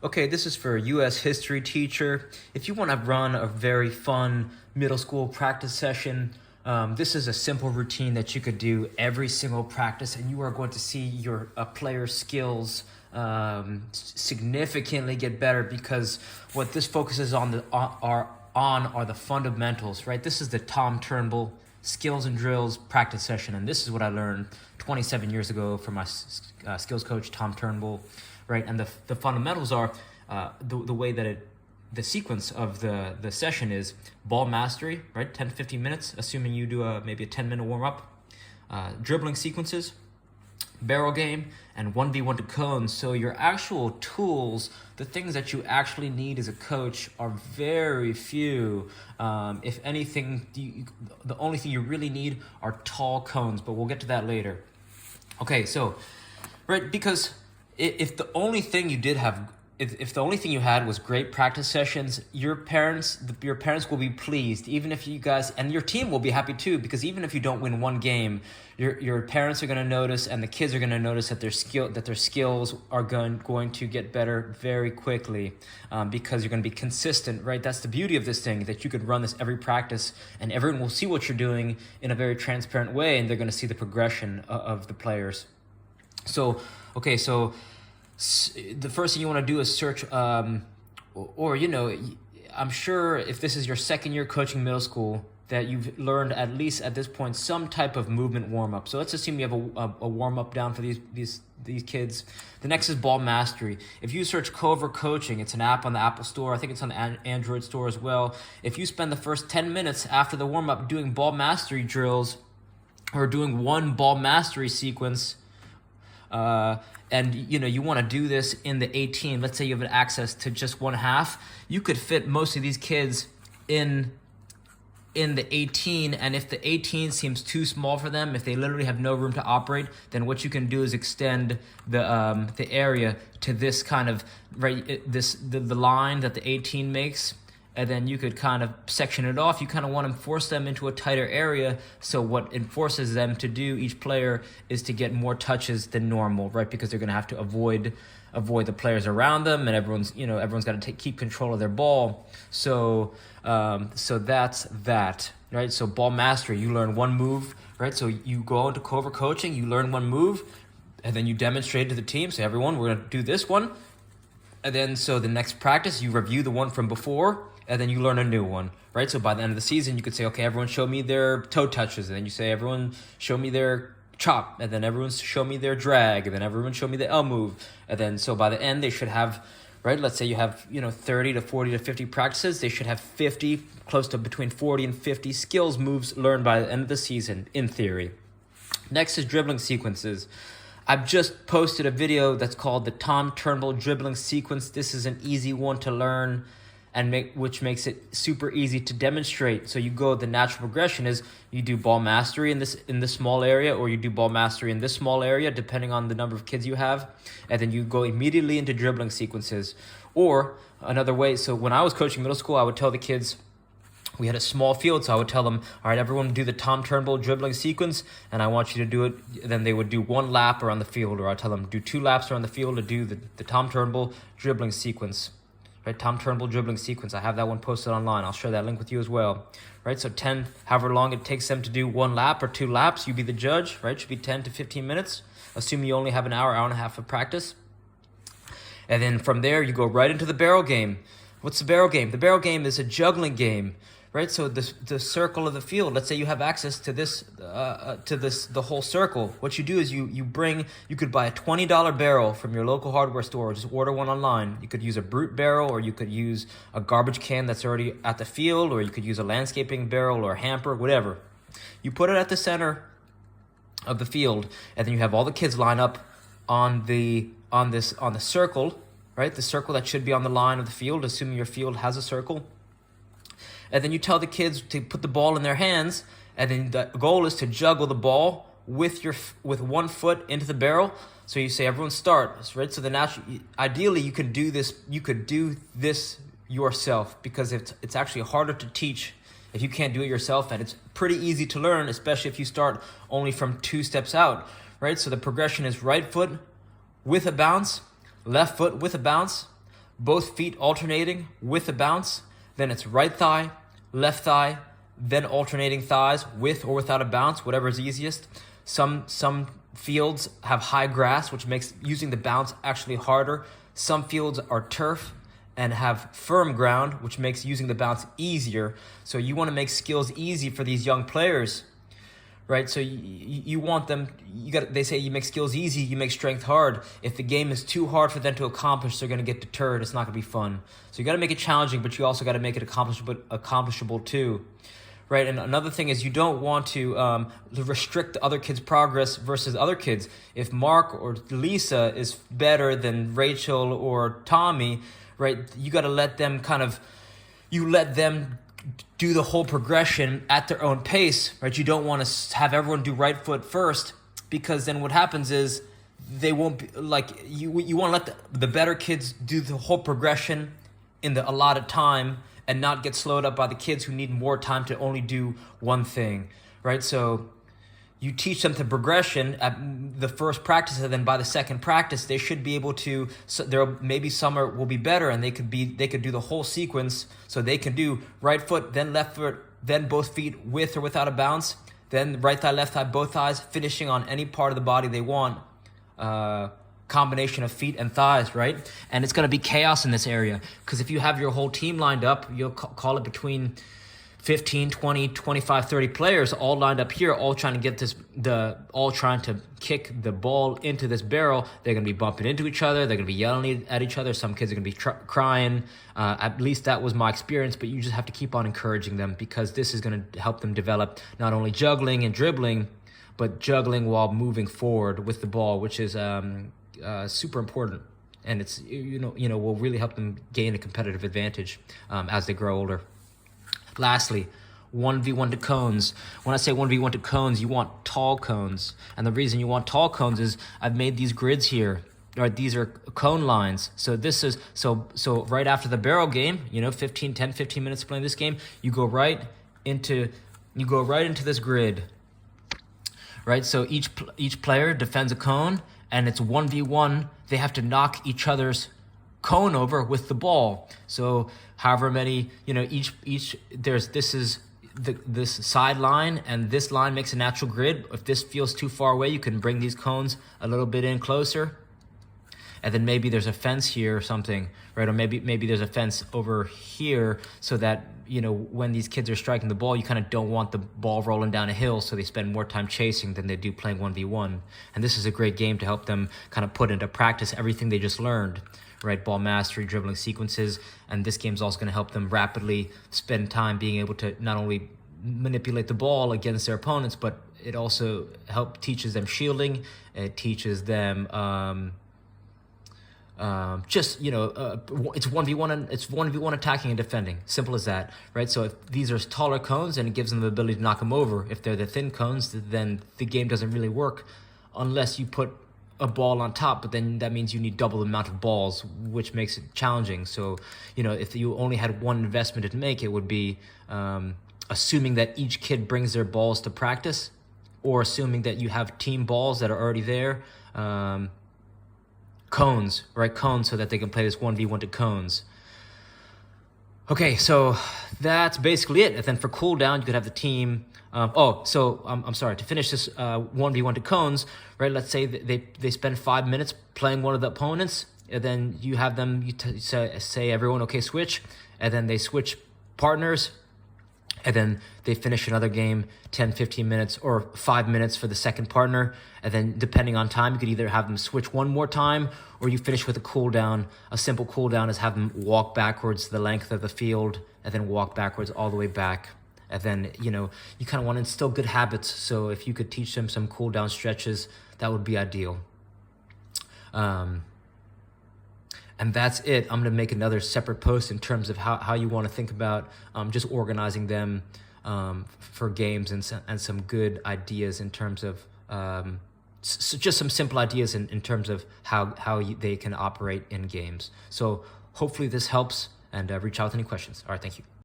Okay, this is for a U.S. history teacher. If you want to run a very fun middle school practice session, this is a simple routine that you could do every single practice, and you are going to see your player's skills significantly get better, because what this focuses on are the fundamentals, right? This is the Tom Turnbull skills and drills practice session, and this is what I learned 27 years ago from my skills coach, Tom Turnbull, right? And the fundamentals are the way that the sequence of the session is ball mastery, right? 10 to 15 minutes, assuming you do maybe a 10-minute warm-up, dribbling sequences, barrel game, and 1v1 to cones. So your actual tools, the things that you actually need as a coach, are very few. If anything, the only thing you really need are tall cones, but we'll get to that later. Okay, so, right, because if the only thing you did have, if the only thing you had was great practice sessions, your parents will be pleased. Even if you guys, and your team will be happy too, because even if you don't win one game, your parents are going to notice, and the kids are going to notice that their skills are going to get better very quickly, because you're going to be consistent, right? That's the beauty of this thing, that you could run this every practice, and everyone will see what you're doing in a very transparent way, and they're going to see the progression of the players. So, okay, so the first thing you want to do is search, I'm sure if this is your second year coaching middle school, that you've learned, at least at this point, some type of movement warm-up. So let's assume you have a warm-up down for these kids. The next is ball mastery. If you search Cover Coaching, it's an app on the Apple Store. I think it's on the Android store as well. If you spend the first 10 minutes after the warm-up doing ball mastery drills, or doing one ball mastery sequence, and you want to do this in the 18, let's say you have access to just one half, you could fit most of these kids in the 18, and if the 18 seems too small for them, if they literally have no room to operate, then what you can do is extend the area to this kind of, right, the line that the 18 makes, and then you could kind of section it off. You kind of want to force them into a tighter area, so what it forces them to do, each player, is to get more touches than normal, right? Because they're going to have to avoid the players around them, and everyone's got to keep control of their ball. So that's that, right? So ball mastery, you learn one move, right? So you go into Cover Coaching, you learn one move, and then you demonstrate to the team. So everyone, we're going to do this one. And then, so the next practice, you review the one from before, and then you learn a new one, right? So by the end of the season, you could say, okay, everyone show me their toe touches. And then you say, everyone show me their chop. And then everyone show me their drag. And then everyone show me the L move. And then, so by the end, they should have, right? Let's say you have, 30 to 40 to 50 practices. They should have 50, close to between 40 and 50 skills moves learned by the end of the season, in theory. Next is dribbling sequences. I've just posted a video that's called the Tom Turnbull dribbling sequence. This is an easy one to learn, which makes it super easy to demonstrate. So you go, the natural progression is you do ball mastery in this small area, or you do ball mastery in this small area, depending on the number of kids you have, and then you go immediately into dribbling sequences. Or another way, so when I was coaching middle school, I would tell the kids, we had a small field, so I would tell them, all right, everyone do the Tom Turnbull dribbling sequence, and I want you to do it. Then they would do one lap around the field, or I'd tell them, do 2 laps around the field to do the Tom Turnbull dribbling sequence. Right, Tom Turnbull dribbling sequence. I have that one posted online. I'll share that link with you as well. Right, so 10, however long it takes them to do 1 lap or 2 laps, you be the judge. Right, should be 10 to 15 minutes. Assume you only have an hour and a half of practice. And then from there, you go right into the barrel game. What's the barrel game? The barrel game is a juggling game. Right, so the circle of the field. Let's say you have access to the whole circle. What you do is you could buy a $20 barrel from your local hardware store, or just order one online. You could use a brute barrel, or you could use a garbage can that's already at the field, or you could use a landscaping barrel or a hamper, whatever. You put it at the center of the field, and then you have all the kids line up on the circle, right? The circle that should be on the line of the field, assuming your field has a circle. And then you tell the kids to put the ball in their hands, and then the goal is to juggle the ball with one foot into the barrel. So you say, everyone start, right? So ideally you could do this yourself, because it's actually harder to teach if you can't do it yourself, and it's pretty easy to learn, especially if you start only from 2 steps out, right? So the progression is right foot with a bounce, left foot with a bounce, both feet alternating with the bounce. Then it's right thigh, left thigh, then alternating thighs with or without a bounce, whatever is easiest. Some fields have high grass, which makes using the bounce actually harder. Some fields are turf and have firm ground, which makes using the bounce easier. So you want to make skills easy for these young players, right? So you want them, they say you make skills easy, you make strength hard. If the game is too hard for them to accomplish, they're going to get deterred. It's not going to be fun. So you got to make it challenging, but you also got to make it accomplishable too. Right, and another thing is you don't want to restrict the other kids' progress versus other kids. If Mark or Lisa is better than Rachel or Tommy, right, you got to let them let them do the whole progression at their own pace, right? You don't want to have everyone do right foot first, because then what happens is they won't be like you want to let the better kids do the whole progression in the allotted time, and not get slowed up by the kids who need more time to only do one thing, right? So you teach them the progression at the first practice, and then by the second practice, they should be able to. So maybe some will be better, and they could do the whole sequence. So they can do right foot, then left foot, then both feet with or without a bounce, then right thigh, left thigh, both thighs, finishing on any part of the body they want. Combination of feet and thighs, right? And it's going to be chaos in this area, because if you have your whole team lined up, you'll call it between 15, 20, 25, 30 players all lined up here, all trying to all trying to kick the ball into this barrel. They're going to be bumping into each other. They're going to be yelling at each other. Some kids are going to be crying. At least that was my experience, but you just have to keep on encouraging them, because this is going to help them develop not only juggling and dribbling, but juggling while moving forward with the ball, which is super important, and it's will really help them gain a competitive advantage as they grow older. Lastly, 1v1 to cones. When I say 1v1 to cones, you want tall cones, and the reason you want tall cones is I've made these grids here. Right, these are cone lines. So this is so right after the barrel game, 15 minutes playing this game, you go right into this grid. Right, so each player defends a cone, and it's 1v1. They have to knock each other's cone over with the ball. So however many, this is this side line, and this line makes a natural grid. If this feels too far away, you can bring these cones a little bit in closer. And then maybe there's a fence here or something, right? Or maybe there's a fence over here, so that, when these kids are striking the ball, you kind of don't want the ball rolling down a hill, so they spend more time chasing than they do playing 1v1. And this is a great game to help them kind of put into practice everything they just learned, right? Ball mastery, dribbling sequences, and this game's also going to help them rapidly spend time being able to not only manipulate the ball against their opponents, but it also teaches them shielding. It teaches them it's 1v1 and it's 1v1 attacking and defending. Simple as that, right? So if these are taller cones, and it gives them the ability to knock them over. If they're the thin cones, then the game doesn't really work unless you put a ball on top, but then that means you need double the amount of balls, which makes it challenging. So, if you only had one investment to make, it would be assuming that each kid brings their balls to practice, or assuming that you have team balls that are already there. Cones, right? Cones, so that they can play this 1v1 to cones. Okay, so that's basically it. And then for cooldown, you could have the team. I'm sorry. To finish this 1v1 to cones, right? Let's say they spend 5 minutes playing one of the opponents, and then you have them. Say everyone, okay, switch, and then they switch partners. And then they finish another game, 10, 15 minutes, or 5 minutes for the second partner. And then depending on time, you could either have them switch one more time, or you finish with a cooldown. A simple cooldown is have them walk backwards the length of the field, and then walk backwards all the way back. And then, you kind of want to instill good habits. So if you could teach them some cooldown stretches, that would be ideal. And that's it. I'm going to make another separate post in terms of how you want to think about just organizing them for games, and some good ideas in terms of just some simple ideas in terms of how they can operate in games. So hopefully this helps, and reach out with any questions. All right, thank you.